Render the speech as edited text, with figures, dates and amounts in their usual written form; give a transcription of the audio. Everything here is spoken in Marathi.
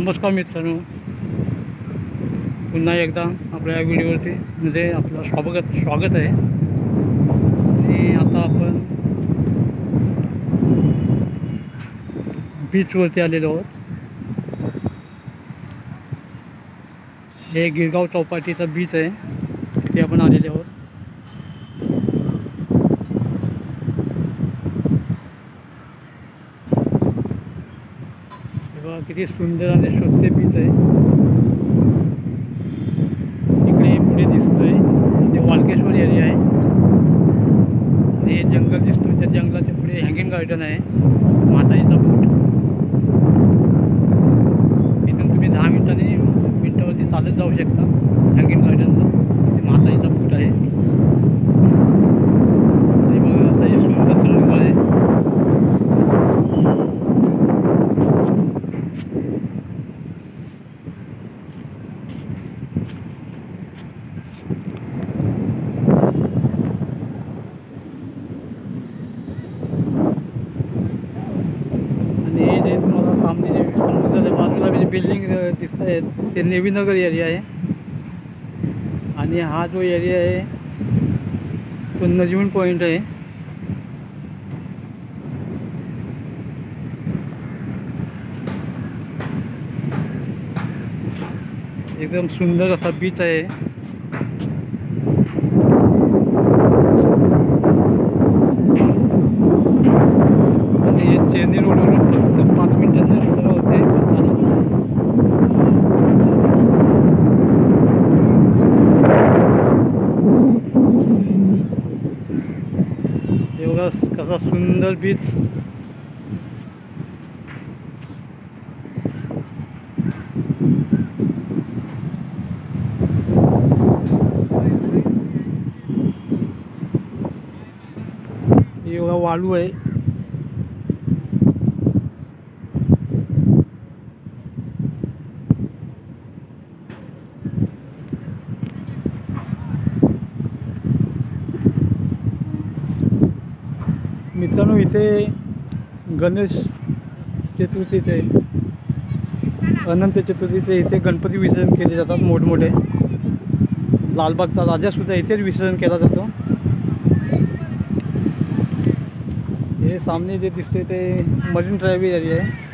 नमस्कार मित्रांनो, पुन्हा एकदा आपल्या व्हिडिओवरती मध्ये आपलं स्वागत आहे। आणि आता आपण बीचवरती आलेलो आहोत। हे गिरगाव चौपाटीचा बीच आहे, तिथे आपण आलेले आहोत। किती सुंदर आणि स्वच्छ बीच आहे। इकडे पुढे दिसतोय ते वालकेश्वर एरिया आहे आणि हे जंगल दिसतोय, त्या जंगलाच्या पुढे हँगिंग गार्डन आहे, माताजीचा बूट। इथून तुम्ही 10 मिनिटावरती चालत जाऊ शकता हँगिंग गार्डनला। ते माताजीचा बूट आहे आणि बघा असं हे सुंदर समुद्र आहे। सामने जे समुद्राच्या बाजूला जे बिल्डिंग दिसत आहेत ते नेवीनगर एरिया आहे आणि हा जो एरिया आहे तो नजीवन पॉइंट आहे। एकदम सुंदर असा बीच आहे। आणि हे चेन्नई रोडवरून फक्त 5 मिनिटाच्या अंतरावरती हे बघा कसा सुंदर बीच। हे बघा वाळू आहे। मित्रांनो, इथे गणेश चतुर्थीचे अनंत चतुर्थीचे इथे गणपती विसर्जन केले जातात मोठमोठे। लालबागचा राजासुद्धा इथेच विसर्जन केला जातो। हे सामने जे दिसते ते मरीन ड्राइव एरिया आहे।